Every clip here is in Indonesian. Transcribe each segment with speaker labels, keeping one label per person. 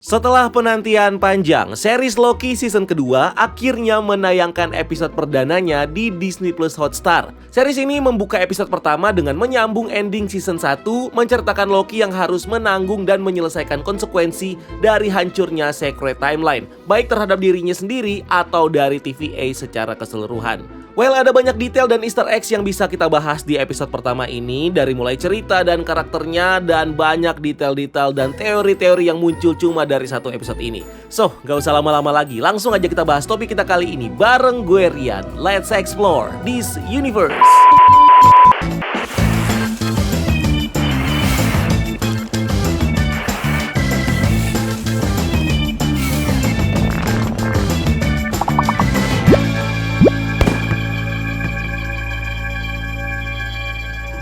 Speaker 1: Setelah penantian panjang, series Loki season kedua akhirnya menayangkan episode perdananya di Disney Plus Hotstar. Series ini membuka episode pertama dengan menyambung ending season 1, menceritakan Loki yang harus menanggung dan menyelesaikan konsekuensi dari hancurnya Secret Timeline, baik terhadap dirinya sendiri atau dari TVA secara keseluruhan. Well, ada banyak detail dan easter eggs yang bisa kita bahas di episode pertama ini, dari mulai cerita dan karakternya, dan banyak detail-detail dan teori-teori yang muncul cuma dari satu episode ini. So, gak usah lama-lama lagi, langsung aja kita bahas topik kita kali ini bareng gue Rian. Let's explore this universe.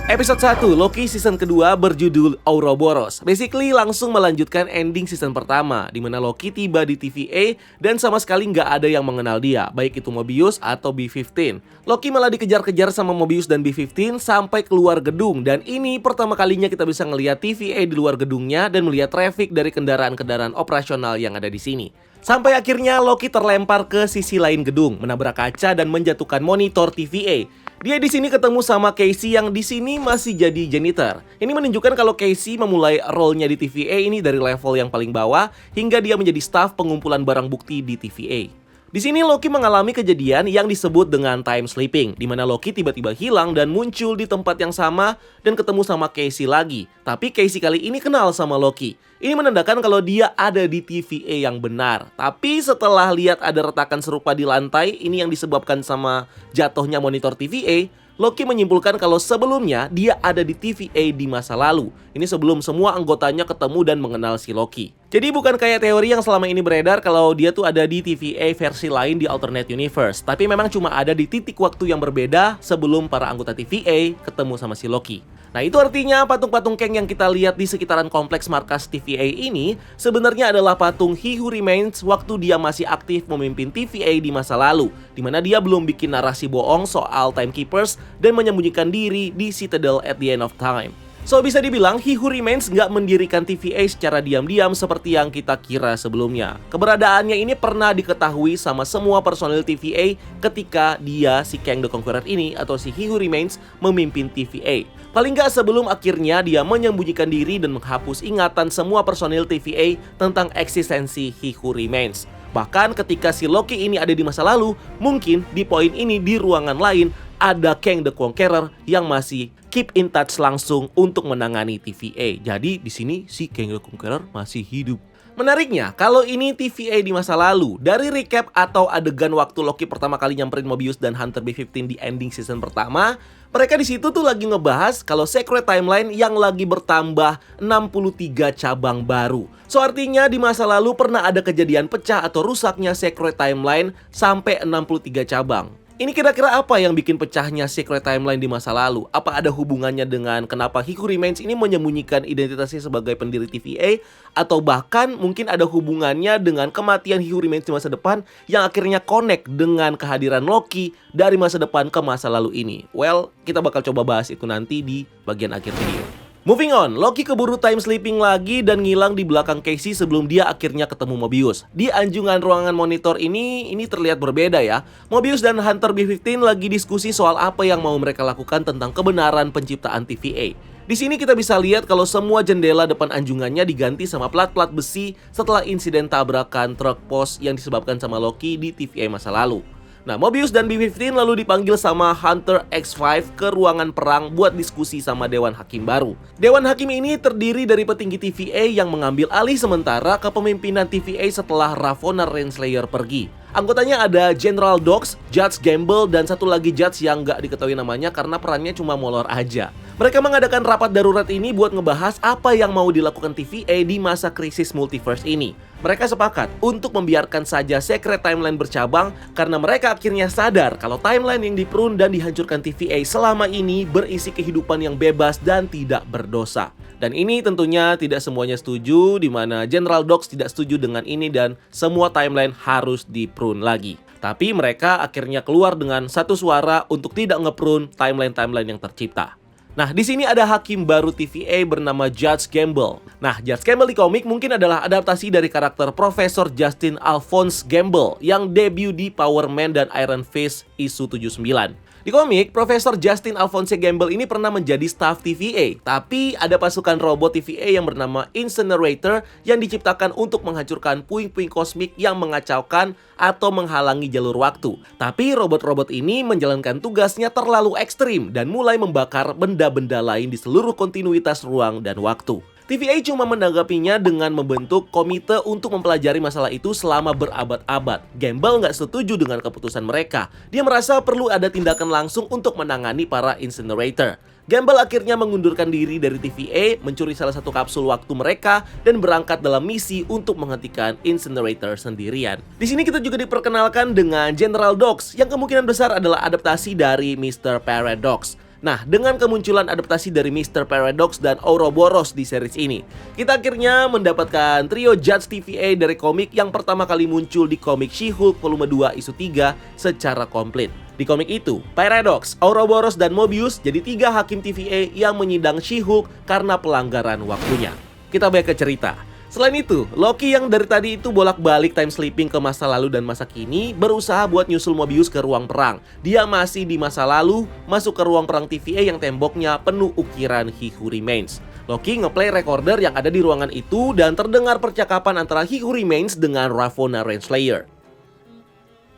Speaker 1: Episode 1, Loki season kedua berjudul Ouroboros. Basically langsung melanjutkan ending season pertama, di mana Loki tiba di TVA dan sama sekali nggak ada yang mengenal dia, baik itu Mobius atau B-15. Loki malah dikejar-kejar sama Mobius dan B-15 sampai keluar gedung, dan ini pertama kalinya kita bisa ngelihat TVA di luar gedungnya dan melihat traffic dari kendaraan-kendaraan operasional yang ada di sini. Sampai akhirnya Loki terlempar ke sisi lain gedung, menabrak kaca dan menjatuhkan monitor TVA. Dia di sini ketemu sama Casey yang di sini masih jadi janitor. Ini menunjukkan kalau Casey memulai role-nya di TVA ini dari level yang paling bawah hingga dia menjadi staf pengumpulan barang bukti di TVA. Di sini Loki mengalami kejadian yang disebut dengan time sleeping, di mana Loki tiba-tiba hilang dan muncul di tempat yang sama dan ketemu sama Casey lagi. Tapi Casey kali ini kenal sama Loki. Ini menandakan kalau dia ada di TVA yang benar. Tapi setelah lihat ada retakan serupa di lantai, ini yang disebabkan sama jatuhnya monitor TVA, Loki menyimpulkan kalau sebelumnya dia ada di TVA di masa lalu. Ini sebelum semua anggotanya ketemu dan mengenal si Loki. Jadi bukan kayak teori yang selama ini beredar kalau dia tuh ada di TVA versi lain di alternate universe. Tapi memang cuma ada di titik waktu yang berbeda sebelum para anggota TVA ketemu sama si Loki. Nah, itu artinya patung-patung Kang yang kita lihat di sekitaran kompleks markas TVA ini sebenarnya adalah patung He Who Remains waktu dia masih aktif memimpin TVA di masa lalu, di mana dia belum bikin narasi bohong soal Timekeepers dan menyembunyikan diri di Citadel at the end of time. So, bisa dibilang He Who Remains nggak mendirikan TVA secara diam-diam seperti yang kita kira sebelumnya. Keberadaannya ini pernah diketahui sama semua personil TVA ketika dia, si Kang the Conqueror ini, atau si He Who Remains, memimpin TVA. Paling nggak sebelum akhirnya dia menyembunyikan diri dan menghapus ingatan semua personil TVA tentang eksistensi He Who Remains. Bahkan ketika si Loki ini ada di masa lalu, mungkin di poin ini di ruangan lain ada Kang the Conqueror yang masih keep in touch langsung untuk menangani TVA. Jadi di sini si Kang the Conqueror masih hidup. Menariknya, kalau ini TVA di masa lalu, dari recap atau adegan waktu Loki pertama kali nyamperin Mobius dan Hunter B-15 di ending season pertama, mereka di situ tuh lagi ngebahas kalau Secret Timeline yang lagi bertambah 63 cabang baru. So artinya di masa lalu pernah ada kejadian pecah atau rusaknya Secret Timeline sampai 63 cabang. Ini kira-kira apa yang bikin pecahnya Secret Timeline di masa lalu? Apa ada hubungannya dengan kenapa He Who Remains ini menyembunyikan identitasnya sebagai pendiri TVA? Atau bahkan mungkin ada hubungannya dengan kematian He Who Remains di masa depan yang akhirnya connect dengan kehadiran Loki dari masa depan ke masa lalu ini? Well, kita bakal coba bahas itu nanti di bagian akhir video. Moving on, Loki keburu time sleeping lagi dan ngilang di belakang Casey sebelum dia akhirnya ketemu Mobius. Di anjungan ruangan monitor ini terlihat berbeda ya. Mobius dan Hunter B-15 lagi diskusi soal apa yang mau mereka lakukan tentang kebenaran penciptaan TVA. Di sini kita bisa lihat kalau semua jendela depan anjungannya diganti sama plat-plat besi setelah insiden tabrakan truk pos yang disebabkan sama Loki di TVA masa lalu. Nah, Mobius dan B-15 lalu dipanggil sama Hunter X5 ke ruangan perang buat diskusi sama Dewan Hakim baru. Dewan Hakim ini terdiri dari petinggi TVA yang mengambil alih sementara kepemimpinan TVA setelah Ravonna Renslayer pergi. Anggotanya ada General Dox, Judge Gamble, dan satu lagi Judge yang nggak diketahui namanya karena perannya cuma molor aja. Mereka mengadakan rapat darurat ini buat ngebahas apa yang mau dilakukan TVA di masa krisis multiverse ini. Mereka sepakat untuk membiarkan saja Secret Timeline bercabang karena mereka akhirnya sadar kalau timeline yang diprun dan dihancurkan TVA selama ini berisi kehidupan yang bebas dan tidak berdosa. Dan ini tentunya tidak semuanya setuju, di mana General Dox tidak setuju dengan ini dan semua timeline harus diprun lagi. Tapi mereka akhirnya keluar dengan satu suara untuk tidak ngeprun timeline-timeline yang tercipta. Nah, di sini ada hakim baru TVA bernama Judge Gamble. Nah, Judge Gamble di komik mungkin adalah adaptasi dari karakter Profesor Justin Alphonse Gamble yang debut di Power Man dan Iron Fist isu 79. Di komik, Profesor Justin Alphonse Gamble ini pernah menjadi staf TVA, tapi ada pasukan robot TVA yang bernama Incinerator yang diciptakan untuk menghancurkan puing-puing kosmik yang mengacaukan atau menghalangi jalur waktu. Tapi robot-robot ini menjalankan tugasnya terlalu ekstrim dan mulai membakar benda-benda lain di seluruh kontinuitas ruang dan waktu. TVA cuma menanggapinya dengan membentuk komite untuk mempelajari masalah itu selama berabad-abad. Gamble nggak setuju dengan keputusan mereka. Dia merasa perlu ada tindakan langsung untuk menangani para Incinerator. Gamble akhirnya mengundurkan diri dari TVA, mencuri salah satu kapsul waktu mereka, dan berangkat dalam misi untuk menghentikan Incinerator sendirian. Di sini kita juga diperkenalkan dengan General Dox, yang kemungkinan besar adalah adaptasi dari Mr. Paradox. Nah, dengan kemunculan adaptasi dari Mr. Paradox dan Ouroboros di series ini, kita akhirnya mendapatkan trio Judge TVA dari komik yang pertama kali muncul di komik She-Hulk volume 2 isu 3 secara komplit. Di komik itu, Paradox, Ouroboros, dan Mobius jadi 3 hakim TVA yang menyidang She-Hulk karena pelanggaran waktunya. Kita balik ke cerita. Selain itu, Loki yang dari tadi itu bolak-balik time sleeping ke masa lalu dan masa kini berusaha buat nyusul Mobius ke ruang perang. Dia masih di masa lalu, masuk ke ruang perang TVA yang temboknya penuh ukiran He Who Remains. Loki ngeplay recorder yang ada di ruangan itu dan terdengar percakapan antara He Who Remains dengan Ravonna Renslayer.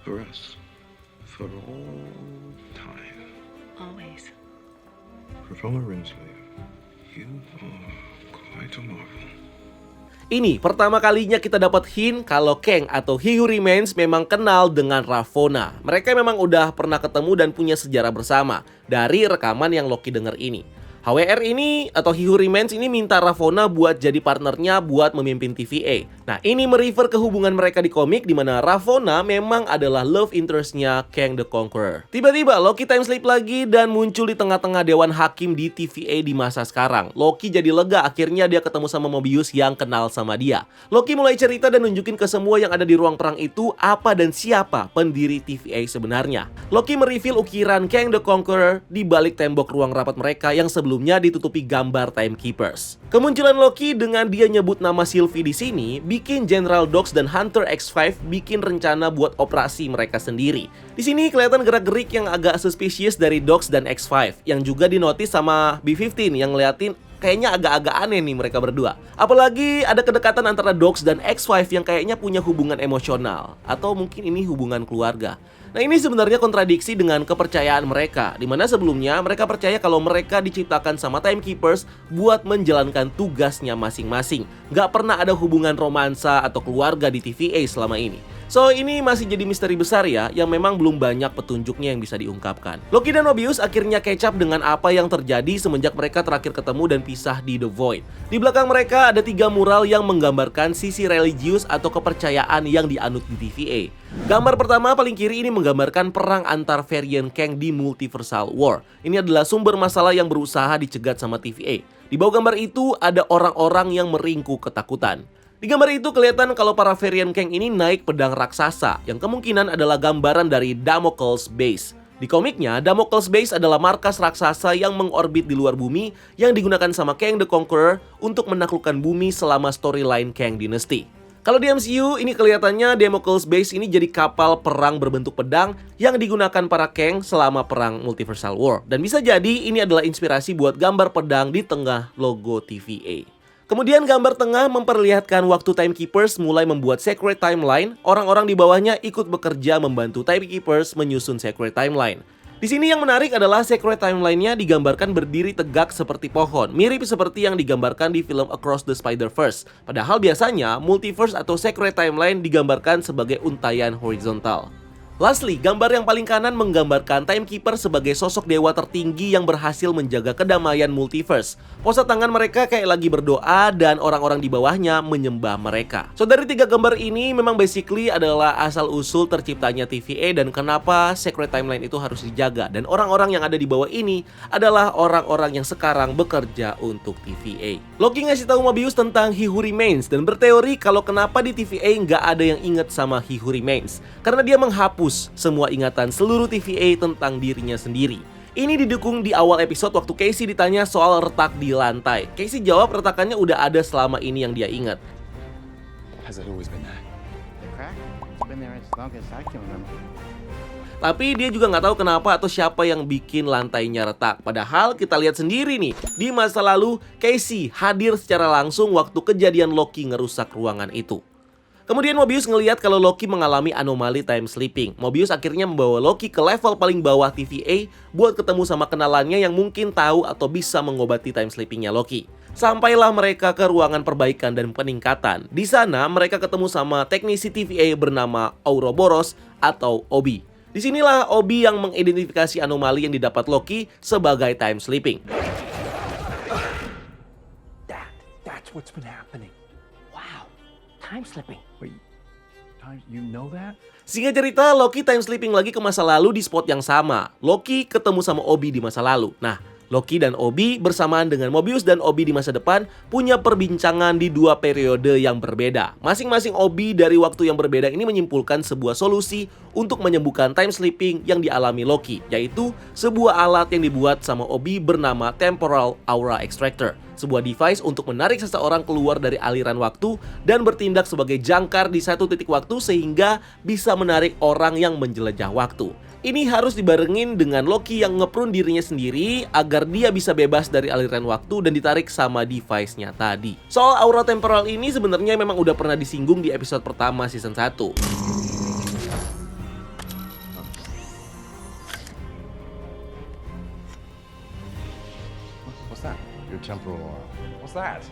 Speaker 2: For us, for all time.
Speaker 3: Always.
Speaker 2: Ravonna Renslayer, you are quite a marvel.
Speaker 1: Ini pertama kalinya kita dapat hint kalau Kang atau He Who Remains memang kenal dengan Ravonna. Mereka memang udah pernah ketemu dan punya sejarah bersama dari rekaman yang Loki denger ini. HWR ini atau He Who Remains ini minta Ravonna buat jadi partnernya buat memimpin TVA. Nah, ini merefer ke hubungan mereka di komik di mana Ravonna memang adalah love interest-nya Kang the Conqueror. Tiba-tiba Loki time sleep lagi dan muncul di tengah-tengah dewan hakim di TVA di masa sekarang. Loki jadi lega, akhirnya dia ketemu sama Mobius yang kenal sama dia. Loki mulai cerita dan nunjukin ke semua yang ada di ruang perang itu apa dan siapa pendiri TVA sebenarnya. Loki mereveal ukiran Kang the Conqueror di balik tembok ruang rapat mereka yang sebelumnya ditutupi gambar Timekeepers. Kemunculan Loki dengan dia nyebut nama Sylvie di sini bikin General Dox dan Hunter X5 bikin rencana buat operasi mereka sendiri. Di sini kelihatan gerak-gerik yang agak suspicious dari Dox dan X5 yang juga dinotis sama B-15 yang ngeliatin kayaknya agak-agak aneh nih mereka berdua. Apalagi ada kedekatan antara Dox dan X5 yang kayaknya punya hubungan emosional atau mungkin ini hubungan keluarga. Nah, ini sebenarnya kontradiksi dengan kepercayaan mereka, di mana sebelumnya mereka percaya kalau mereka diciptakan sama Timekeepers buat menjalankan tugasnya masing-masing. Gak pernah ada hubungan romansa atau keluarga di TVA selama ini. So, ini masih jadi misteri besar ya, yang memang belum banyak petunjuknya yang bisa diungkapkan. Loki dan Mobius akhirnya catch up dengan apa yang terjadi semenjak mereka terakhir ketemu dan pisah di The Void. Di belakang mereka ada 3 mural yang menggambarkan sisi religius atau kepercayaan yang dianut di TVA. Gambar pertama paling kiri ini menggambarkan perang antar varian Kang di Multiversal War. Ini adalah sumber masalah yang berusaha dicegat sama TVA. Di bawah gambar itu ada orang-orang yang meringkuk ketakutan. Di gambar itu kelihatan kalau para varian Kang ini naik pedang raksasa yang kemungkinan adalah gambaran dari Damocles Base. Di komiknya, Damocles Base adalah markas raksasa yang mengorbit di luar bumi yang digunakan sama Kang the Conqueror untuk menaklukkan bumi selama storyline Kang Dynasty. Kalau di MCU, ini kelihatannya Damocles Base ini jadi kapal perang berbentuk pedang yang digunakan para Kang selama perang Multiversal War. Dan bisa jadi ini adalah inspirasi buat gambar pedang di tengah logo TVA. Kemudian gambar tengah memperlihatkan waktu Timekeepers mulai membuat Sacred Timeline. Orang-orang di bawahnya ikut bekerja membantu Timekeepers menyusun Sacred Timeline. Di sini yang menarik adalah Sacred Timeline-nya digambarkan berdiri tegak seperti pohon, mirip seperti yang digambarkan di film Across the Spider-Verse. Padahal biasanya Multiverse atau Sacred Timeline digambarkan sebagai untayan horizontal. Lastly, gambar yang paling kanan menggambarkan Timekeeper sebagai sosok dewa tertinggi yang berhasil menjaga kedamaian multiverse. Pose tangan mereka kayak lagi berdoa dan orang-orang di bawahnya menyembah mereka. So, dari 3 gambar ini memang basically adalah asal-usul terciptanya TVA dan kenapa Sacred Timeline itu harus dijaga. Dan orang-orang yang ada di bawah ini adalah orang-orang yang sekarang bekerja untuk TVA. Loki ngasih tahu Mobius tentang He Who Remains dan berteori kalau kenapa di TVA nggak ada yang inget sama He Who Remains. Karena dia menghapus semua ingatan seluruh TVA tentang dirinya sendiri. Ini didukung di awal episode waktu Casey ditanya soal retak di lantai. Casey jawab retakannya udah ada selama ini yang dia ingat.
Speaker 3: Has it always been there?
Speaker 4: The crack? It's been there as long as I can remember.
Speaker 1: Tapi dia juga nggak tahu kenapa atau siapa yang bikin lantainya retak. Padahal kita lihat sendiri nih, di masa lalu Casey hadir secara langsung waktu kejadian Loki ngerusak ruangan itu. Kemudian Mobius ngelihat kalau Loki mengalami anomali time sleeping. Mobius akhirnya membawa Loki ke level paling bawah TVA buat ketemu sama kenalannya yang mungkin tahu atau bisa mengobati time sleepingnya Loki. Sampailah mereka ke ruangan perbaikan dan peningkatan. Di sana mereka ketemu sama teknisi TVA bernama Ouroboros atau Obi. Disinilah Obi yang mengidentifikasi anomali yang didapat Loki sebagai time sleeping.
Speaker 3: That's what's been happening.
Speaker 4: Wow, time slipping.
Speaker 3: Wait, you know that?
Speaker 1: Singkat cerita, Loki time sleeping lagi ke masa lalu di spot yang sama. Loki ketemu sama Obi di masa lalu. Nah, Loki dan Obi bersamaan dengan Mobius dan Obi di masa depan punya perbincangan di dua periode yang berbeda. Masing-masing Obi dari waktu yang berbeda ini menyimpulkan sebuah solusi untuk menyembuhkan time sleeping yang dialami Loki, yaitu sebuah alat yang dibuat sama Obi bernama Temporal Aura Extractor. Sebuah device untuk menarik seseorang keluar dari aliran waktu dan bertindak sebagai jangkar di satu titik waktu sehingga bisa menarik orang yang menjelajah waktu. Ini harus dibarengin dengan Loki yang ngeprune dirinya sendiri agar dia bisa bebas dari aliran waktu dan ditarik sama device-nya tadi. Soal aura temporal ini sebenarnya memang udah pernah disinggung di episode pertama season 1.
Speaker 3: What's that? Your temporal aura. What's that?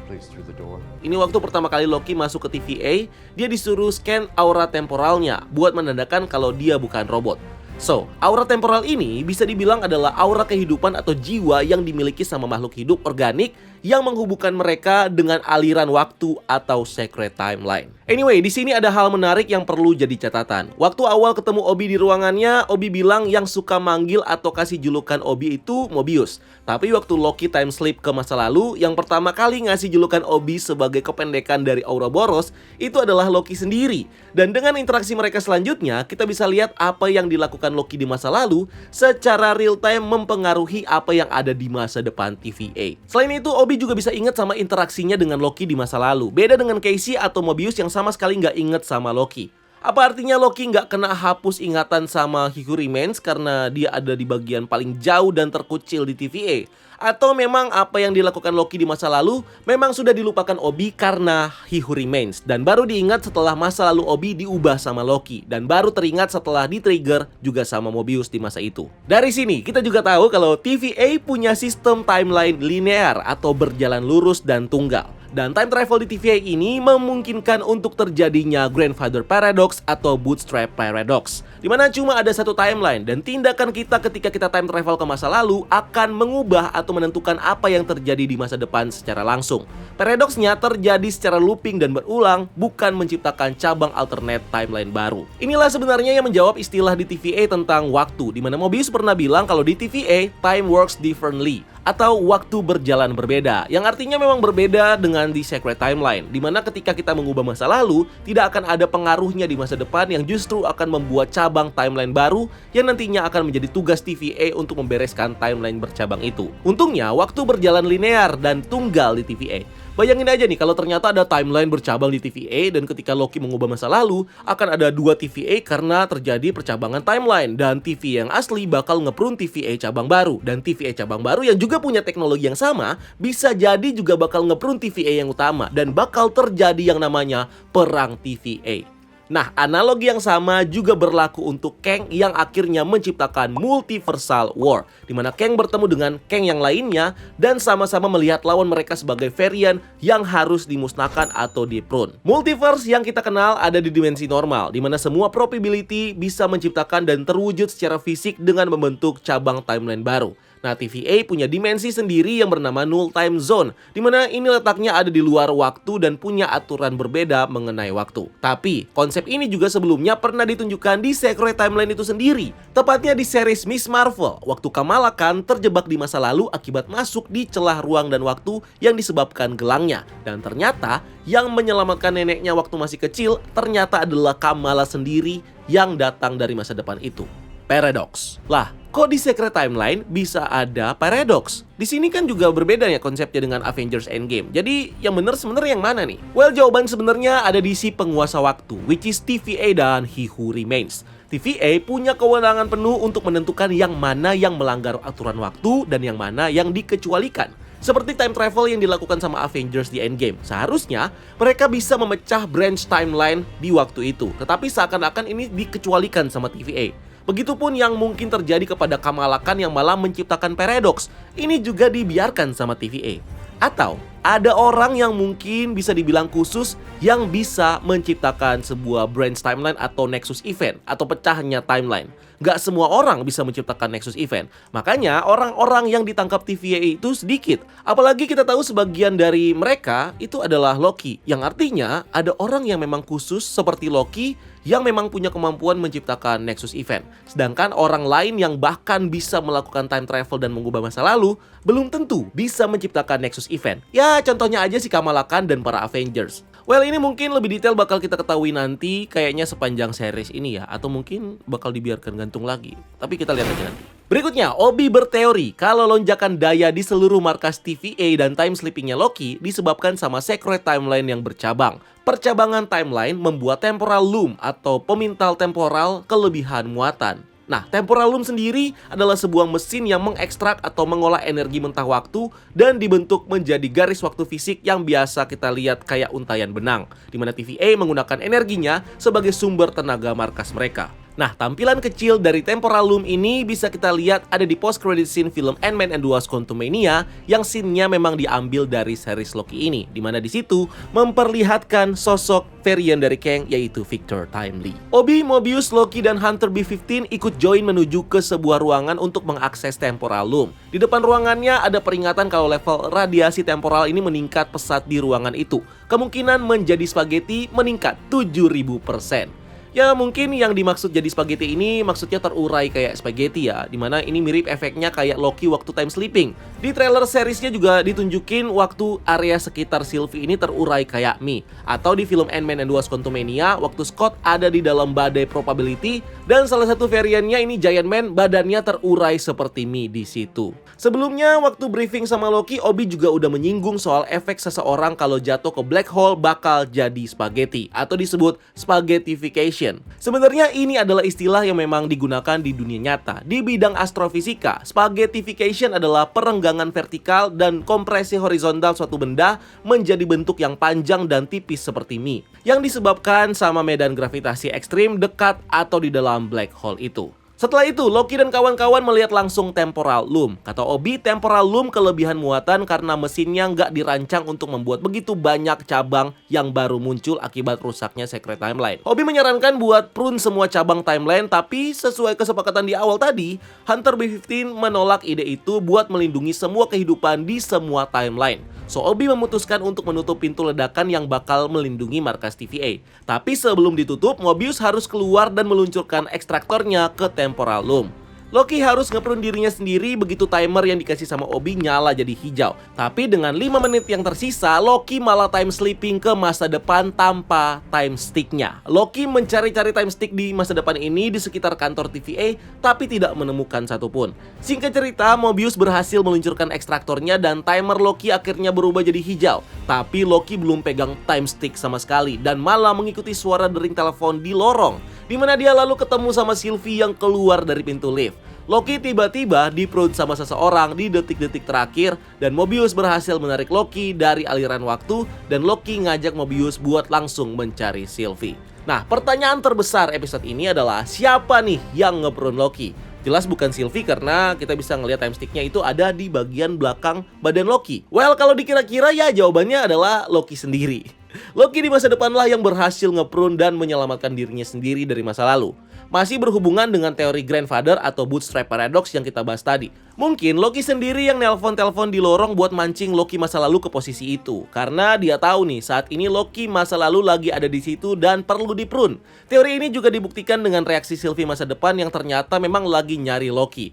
Speaker 3: Please, through the door.
Speaker 1: Ini waktu pertama kali Loki masuk ke TVA, dia disuruh scan aura temporalnya buat menandakan kalau dia bukan robot. So, aura temporal ini bisa dibilang adalah aura kehidupan atau jiwa yang dimiliki sama makhluk hidup organik yang menghubungkan mereka dengan aliran waktu atau sacred timeline. Anyway, di sini ada hal menarik yang perlu jadi catatan. Waktu awal ketemu Obi di ruangannya, Obi bilang yang suka manggil atau kasih julukan Obi itu Mobius. Tapi waktu Loki time sleep ke masa lalu, yang pertama kali ngasih julukan Obi sebagai kependekan dari Ouroboros itu adalah Loki sendiri. Dan dengan interaksi mereka selanjutnya, kita bisa lihat apa yang dilakukan Loki di masa lalu secara real time mempengaruhi apa yang ada di masa depan TVA. Selain itu, Obi juga bisa ingat sama interaksinya dengan Loki di masa lalu. Beda dengan Casey atau Mobius yang sama sekali nggak inget sama Loki. Apa artinya Loki nggak kena hapus ingatan sama He Who Remains karena dia ada di bagian paling jauh dan terkucil di TVA? Atau memang apa yang dilakukan Loki di masa lalu memang sudah dilupakan Obi karena He Who Remains, dan baru diingat setelah masa lalu Obi diubah sama Loki, dan baru teringat setelah di-trigger juga sama Mobius di masa itu. Dari sini kita juga tahu kalau TVA punya sistem timeline linear atau berjalan lurus dan tunggal. Dan time travel di TVA ini memungkinkan untuk terjadinya Grandfather Paradox atau Bootstrap Paradox, dimana cuma ada satu timeline dan tindakan kita ketika kita time travel ke masa lalu akan mengubah atau menentukan apa yang terjadi di masa depan secara langsung. Paradoksnya terjadi secara looping dan berulang, bukan menciptakan cabang alternate timeline baru. Inilah sebenarnya yang menjawab istilah di TVA tentang waktu, dimana Mobius pernah bilang kalau di TVA, time works differently, atau waktu berjalan berbeda, yang artinya memang berbeda dengan di Sacred Timeline, dimana ketika kita mengubah masa lalu, tidak akan ada pengaruhnya di masa depan yang justru akan membuat cabang timeline baru yang nantinya akan menjadi tugas TVA untuk membereskan timeline bercabang itu. Untungnya, waktu berjalan linear dan tunggal di TVA. Bayangin aja nih kalau ternyata ada timeline bercabang di TVA dan ketika Loki mengubah masa lalu, akan ada dua TVA karena terjadi percabangan timeline, dan TVA yang asli bakal ngeprune TVA cabang baru, dan TVA cabang baru yang juga punya teknologi yang sama bisa jadi juga bakal ngeprune TVA yang utama, dan bakal terjadi yang namanya perang TVA. Nah, analogi yang sama juga berlaku untuk Kang yang akhirnya menciptakan Multiversal War, di mana Kang bertemu dengan Kang yang lainnya dan sama-sama melihat lawan mereka sebagai varian yang harus dimusnahkan atau diprune. Multiverse yang kita kenal ada di dimensi normal, di mana semua probability bisa menciptakan dan terwujud secara fisik dengan membentuk cabang timeline baru. Nah, TVA punya dimensi sendiri yang bernama Null Time Zone, di mana ini letaknya ada di luar waktu dan punya aturan berbeda mengenai waktu. Tapi, konsep ini juga sebelumnya pernah ditunjukkan di Sacred Timeline itu sendiri, tepatnya di series Miss Marvel, waktu Kamala Khan terjebak di masa lalu akibat masuk di celah ruang dan waktu yang disebabkan gelangnya. Dan ternyata, yang menyelamatkan neneknya waktu masih kecil, ternyata adalah Kamala sendiri yang datang dari masa depan itu. Paradox. Lah, kok di Secret Timeline bisa ada paradox? Di sini kan juga berbeda ya konsepnya dengan Avengers Endgame. Jadi yang bener sebenarnya yang mana nih? Well, jawaban sebenarnya ada di si penguasa waktu, which is TVA dan He Who Remains. TVA punya kewenangan penuh untuk menentukan yang mana yang melanggar aturan waktu dan yang mana yang dikecualikan. Seperti time travel yang dilakukan sama Avengers di Endgame. Seharusnya mereka bisa memecah branch timeline di waktu itu. Tetapi seakan-akan ini dikecualikan sama TVA. Begitupun yang mungkin terjadi kepada Kamala Khan yang malah menciptakan paradox. Ini juga dibiarkan sama TVA. Atau ada orang yang mungkin bisa dibilang khusus yang bisa menciptakan sebuah branch timeline atau nexus event atau pecahnya timeline. Gak semua orang bisa menciptakan nexus event. Makanya orang-orang yang ditangkap TVA itu sedikit. Apalagi kita tahu sebagian dari mereka itu adalah Loki. Yang artinya ada orang yang memang khusus seperti Loki yang memang punya kemampuan menciptakan nexus event. Sedangkan orang lain yang bahkan bisa melakukan time travel dan mengubah masa lalu belum tentu bisa menciptakan nexus event. Ya contohnya aja si Kamala Khan dan para Avengers. Well, ini mungkin lebih detail bakal kita ketahui nanti kayaknya sepanjang series ini ya. Atau mungkin bakal dibiarkan gantung lagi. Tapi kita lihat aja nanti. Berikutnya, Obi berteori kalau lonjakan daya di seluruh markas TVA dan time slippingnya Loki disebabkan sama Secret Timeline yang bercabang. Percabangan timeline membuat temporal loom atau pemintal temporal kelebihan muatan. Nah, temporal loom sendiri adalah sebuah mesin yang mengekstrak atau mengolah energi mentah waktu dan dibentuk menjadi garis waktu fisik yang biasa kita lihat kayak untayan benang, di mana TVA menggunakan energinya sebagai sumber tenaga markas mereka. Nah, tampilan kecil dari temporal loom ini bisa kita lihat ada di post credit scene film Ant-Man and the Wasp: Quantumania yang scene-nya memang diambil dari series Loki ini, di mana di situ memperlihatkan sosok varian dari Kang yaitu Victor Timely. Obi, Mobius, Loki, dan Hunter B-15 ikut join menuju ke sebuah ruangan untuk mengakses temporal loom. Di depan ruangannya ada peringatan kalau level radiasi temporal ini meningkat pesat di ruangan itu. Kemungkinan menjadi spaghetti meningkat 7000%. Ya mungkin yang dimaksud jadi spaghetti ini maksudnya terurai kayak spaghetti ya, dimana ini mirip efeknya kayak Loki waktu time sleeping. Di trailer seriesnya juga ditunjukin waktu area sekitar Sylvie ini terurai kayak mie. Atau di film Ant-Man and the Wasp: Quantumania waktu Scott ada di dalam badai probability dan salah satu variannya ini Giant Man badannya terurai seperti mie di situ. Sebelumnya waktu briefing sama Loki, Obi juga udah menyinggung soal efek seseorang kalau jatuh ke black hole bakal jadi spaghetti atau disebut spaghettification. Sebenarnya ini adalah istilah yang memang digunakan di dunia nyata. Di bidang astrofisika, spaghettification adalah perenggangan vertikal dan kompresi horizontal suatu benda menjadi bentuk yang panjang dan tipis seperti mie, yang disebabkan sama medan gravitasi ekstrim dekat atau di dalam black hole itu. Setelah itu, Loki dan kawan-kawan melihat langsung temporal loom. Kata Obi, temporal loom kelebihan muatan karena mesinnya nggak dirancang untuk membuat begitu banyak cabang yang baru muncul akibat rusaknya Secret Timeline. Obi menyarankan buat prune semua cabang timeline, tapi sesuai kesepakatan di awal tadi, Hunter B-15 menolak ide itu buat melindungi semua kehidupan di semua timeline. So Obi memutuskan untuk menutup pintu ledakan yang bakal melindungi markas TVA. Tapi sebelum ditutup, Mobius harus keluar dan meluncurkan ekstraktornya ke temporal loom. Loki harus ngeprune dirinya sendiri begitu timer yang dikasih sama Obi nyala jadi hijau. Tapi dengan 5 menit yang tersisa, Loki malah time sleeping ke masa depan tanpa time sticknya. Loki mencari-cari time stick di masa depan ini di sekitar kantor TVA, tapi tidak menemukan satupun. Singkat cerita, Mobius berhasil meluncurkan ekstraktornya dan timer Loki akhirnya berubah jadi hijau. Tapi Loki belum pegang time stick sama sekali dan malah mengikuti suara dering telepon di lorong, di mana dia lalu ketemu sama Sylvie yang keluar dari pintu lift. Loki tiba-tiba di-prune sama seseorang di detik-detik terakhir dan Mobius berhasil menarik Loki dari aliran waktu dan Loki ngajak Mobius buat langsung mencari Sylvie. Nah, pertanyaan terbesar episode ini adalah siapa nih yang nge-prune Loki? Jelas bukan Sylvie karena kita bisa ngelihat time sticknya itu ada di bagian belakang badan Loki. Well, kalau dikira-kira ya jawabannya adalah Loki sendiri. Loki di masa depanlah yang berhasil nge-prune dan menyelamatkan dirinya sendiri dari masa lalu. Masih berhubungan dengan teori Grandfather atau Bootstrap Paradox yang kita bahas tadi. Mungkin Loki sendiri yang nelpon-telpon di lorong buat mancing Loki masa lalu ke posisi itu. Karena dia tahu nih saat ini Loki masa lalu lagi ada di situ dan perlu di-prune. Teori ini juga dibuktikan dengan reaksi Sylvie masa depan yang ternyata memang lagi nyari Loki.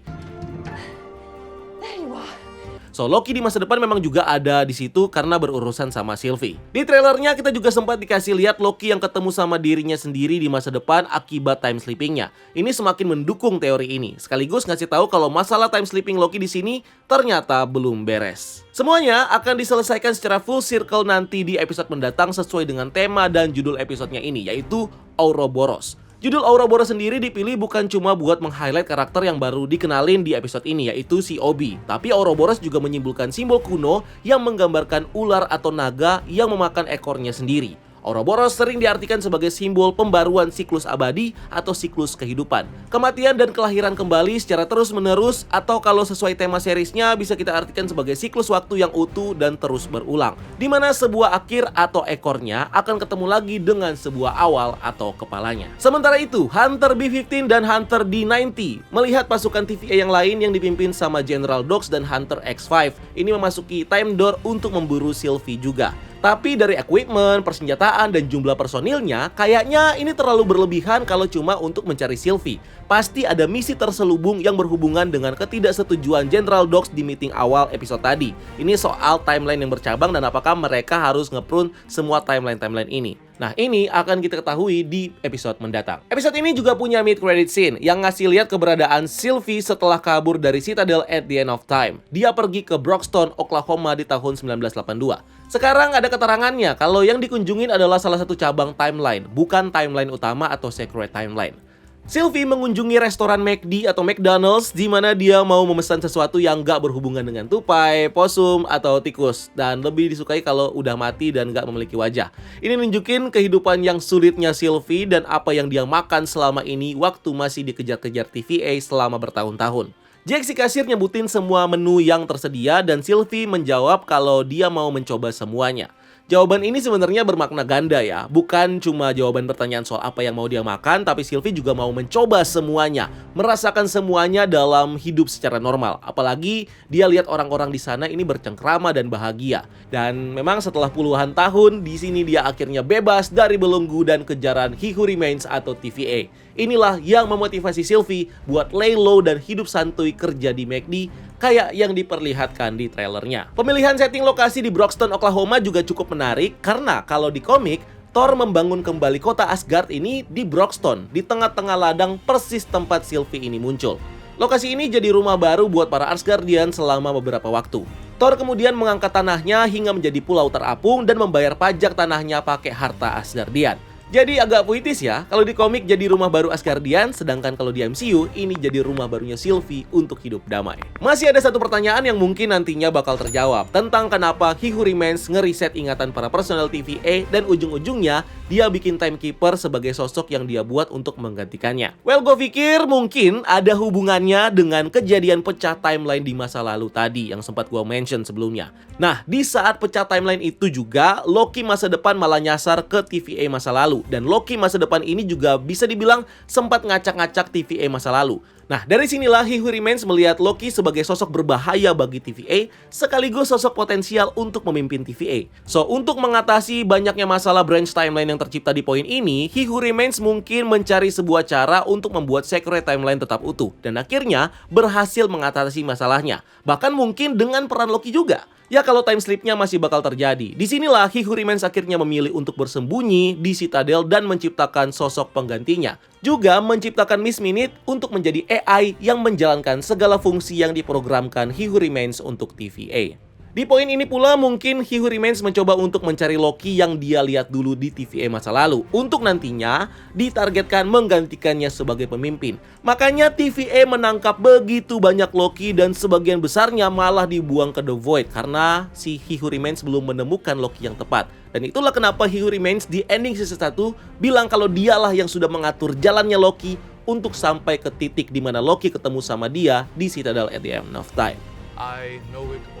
Speaker 1: So, Loki di masa depan memang juga ada di situ karena berurusan sama Sylvie. Di trailernya kita juga sempat dikasih lihat Loki yang ketemu sama dirinya sendiri di masa depan akibat time slippingnya. Ini semakin mendukung teori ini, sekaligus ngasih tahu kalau masalah time slipping Loki di sini ternyata belum beres. Semuanya akan diselesaikan secara full circle nanti di episode mendatang sesuai dengan tema dan judul episodenya ini, yaitu Ouroboros. Judul Ouroboros sendiri dipilih bukan cuma buat meng-highlight karakter yang baru dikenalin di episode ini, yaitu si Obi. Tapi Ouroboros juga menyimbolkan simbol kuno yang menggambarkan ular atau naga yang memakan ekornya sendiri. Ouroboros sering diartikan sebagai simbol pembaruan siklus abadi atau siklus kehidupan. Kematian dan kelahiran kembali secara terus-menerus, atau kalau sesuai tema seriesnya bisa kita artikan sebagai siklus waktu yang utuh dan terus berulang, di mana sebuah akhir atau ekornya akan ketemu lagi dengan sebuah awal atau kepalanya. Sementara itu, Hunter B-15 dan Hunter D-90 melihat pasukan TVA yang lain yang dipimpin sama General Dox dan Hunter X5 ini memasuki Time Door untuk memburu Sylvie juga. Tapi dari equipment, persenjataan, dan jumlah personilnya, kayaknya ini terlalu berlebihan kalau cuma untuk mencari Sylvie. Pasti ada misi terselubung yang berhubungan dengan ketidaksetujuan General Dox di meeting awal episode tadi. Ini soal timeline yang bercabang dan apakah mereka harus nge-prune semua timeline-timeline ini. Nah, ini akan kita ketahui di episode mendatang. Episode ini juga punya mid-credit scene yang ngasih lihat keberadaan Sylvie setelah kabur dari Citadel at the end of time. Dia pergi ke Broxton, Oklahoma di tahun 1982. Sekarang ada keterangannya kalau yang dikunjungin adalah salah satu cabang timeline, bukan timeline utama atau secret timeline. Sylvie mengunjungi restoran McD atau McDonald's di mana dia mau memesan sesuatu yang gak berhubungan dengan tupai, posum, atau tikus, dan lebih disukai kalau udah mati dan gak memiliki wajah. Ini nunjukin kehidupan yang sulitnya Sylvie dan apa yang dia makan selama ini waktu masih dikejar-kejar TVA selama bertahun-tahun. Jack si kasir nyebutin semua menu yang tersedia dan Sylvie menjawab kalau dia mau mencoba semuanya. Jawaban ini sebenarnya bermakna ganda ya, bukan cuma jawaban pertanyaan soal apa yang mau dia makan, tapi Sylvie juga mau mencoba semuanya, merasakan semuanya dalam hidup secara normal. Apalagi dia lihat orang-orang di sana ini bercengkrama dan bahagia. Dan memang setelah puluhan tahun, di sini dia akhirnya bebas dari belenggu dan kejaran He Who Remains atau TVA. Inilah yang memotivasi Sylvie buat lay low dan hidup santuy kerja di McD kayak yang diperlihatkan di trailernya. Pemilihan setting lokasi di Broxton, Oklahoma juga cukup menarik karena kalau di komik, Thor membangun kembali kota Asgard ini di Broxton, di tengah-tengah ladang persis tempat Sylvie ini muncul. Lokasi ini jadi rumah baru buat para Asgardian selama beberapa waktu. Thor kemudian mengangkat tanahnya hingga menjadi pulau terapung dan membayar pajak tanahnya pakai harta Asgardian. Jadi agak puitis ya, kalau di komik jadi rumah baru Asgardian, sedangkan kalau di MCU ini jadi rumah barunya Sylvie untuk hidup damai. Masih ada satu pertanyaan yang mungkin nantinya bakal terjawab tentang kenapa He Who Remains ngeriset ingatan para personel TVA dan ujung-ujungnya dia bikin Timekeeper sebagai sosok yang dia buat untuk menggantikannya. Well, gue pikir mungkin ada hubungannya dengan kejadian pecah timeline di masa lalu tadi yang sempat gue mention sebelumnya. Nah, di saat pecah timeline itu juga, Loki masa depan malah nyasar ke TVA masa lalu. Dan Loki masa depan ini juga bisa dibilang sempat ngacak-ngacak TVA masa lalu. Nah, dari sinilah He Who Remains melihat Loki sebagai sosok berbahaya bagi TVA, sekaligus sosok potensial untuk memimpin TVA. So, untuk mengatasi banyaknya masalah branch timeline yang tercipta di poin ini, He Who Remains mungkin mencari sebuah cara untuk membuat secret timeline tetap utuh. Dan akhirnya berhasil mengatasi masalahnya. Bahkan mungkin dengan peran Loki juga. Ya kalau time slip-nya masih bakal terjadi. Disinilah He Who Remains akhirnya memilih untuk bersembunyi di Citadel dan menciptakan sosok penggantinya. Juga menciptakan Miss Minute untuk menjadi AI yang menjalankan segala fungsi yang diprogramkan He Who Remains untuk TVA. Di poin ini pula mungkin He Who Remains mencoba untuk mencari Loki yang dia lihat dulu di TVA masa lalu untuk nantinya ditargetkan menggantikannya sebagai pemimpin. Makanya TVA menangkap begitu banyak Loki dan sebagian besarnya malah dibuang ke The Void karena si He Who Remains belum menemukan Loki yang tepat. Dan itulah kenapa He Who Remains di ending season 1 bilang kalau dialah yang sudah mengatur jalannya Loki untuk sampai ke titik di mana Loki ketemu sama dia di Citadel at the end of time.
Speaker 3: I know it all.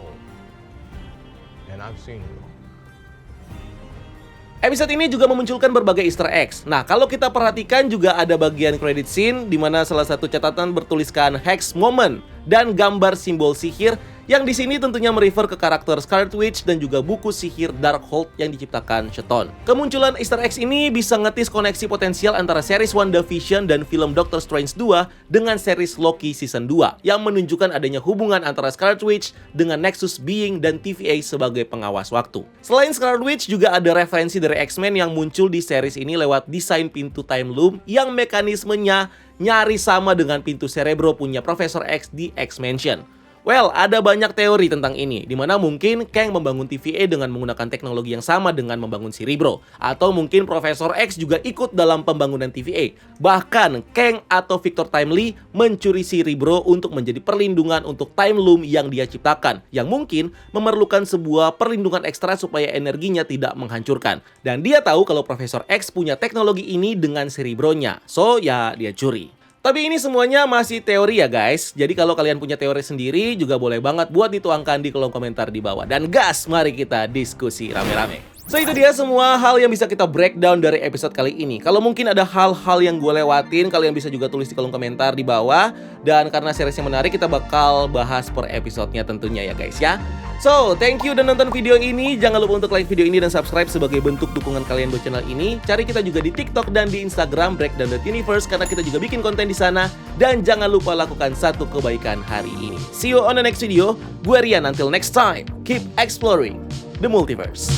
Speaker 3: And I've seen it all.
Speaker 1: Episode ini juga memunculkan berbagai Easter eggs. Nah, kalau kita perhatikan juga ada bagian credit scene di mana salah satu catatan bertuliskan Hex Moment dan gambar simbol sihir Yang di sini tentunya merefer ke karakter Scarlet Witch dan juga buku sihir Darkhold yang diciptakan Chthon. Kemunculan Easter eggs ini bisa ngetis koneksi potensial antara series WandaVision dan film Doctor Strange 2 dengan series Loki Season 2 yang menunjukkan adanya hubungan antara Scarlet Witch dengan Nexus Being dan TVA sebagai pengawas waktu. Selain Scarlet Witch, juga ada referensi dari X-Men yang muncul di series ini lewat desain pintu time loop yang mekanismenya nyaris sama dengan pintu Cerebro punya Profesor X di X-Mansion. Well, ada banyak teori tentang ini, dimana mungkin Kang membangun TVA dengan menggunakan teknologi yang sama dengan membangun Cerebro. Atau mungkin Profesor X juga ikut dalam pembangunan TVA. Bahkan, Kang atau Victor Timely mencuri Cerebro untuk menjadi perlindungan untuk Time Loom yang dia ciptakan, yang mungkin memerlukan sebuah perlindungan ekstra supaya energinya tidak menghancurkan. Dan dia tahu kalau Profesor X punya teknologi ini dengan Cerebro-nya, so ya dia curi. Tapi ini semuanya masih teori ya guys. Jadi kalau kalian punya teori sendiri juga boleh banget buat dituangkan di kolom komentar di bawah. Dan gas, mari kita diskusi rame-rame. So itu dia semua hal yang bisa kita breakdown dari episode kali ini. Kalau mungkin ada hal-hal yang gue lewatin, kalian bisa juga tulis di kolom komentar di bawah. Dan karena seriesnya menarik, kita bakal bahas per episodenya tentunya ya guys ya. So, thank you udah nonton video ini. Jangan lupa untuk like video ini dan subscribe sebagai bentuk dukungan kalian buat channel ini. Cari kita juga di TikTok dan di Instagram Breakdown.Universe karena kita juga bikin konten di sana. Dan jangan lupa lakukan satu kebaikan hari ini. See you on the next video. Gue Rian, until next time. Keep exploring the multiverse.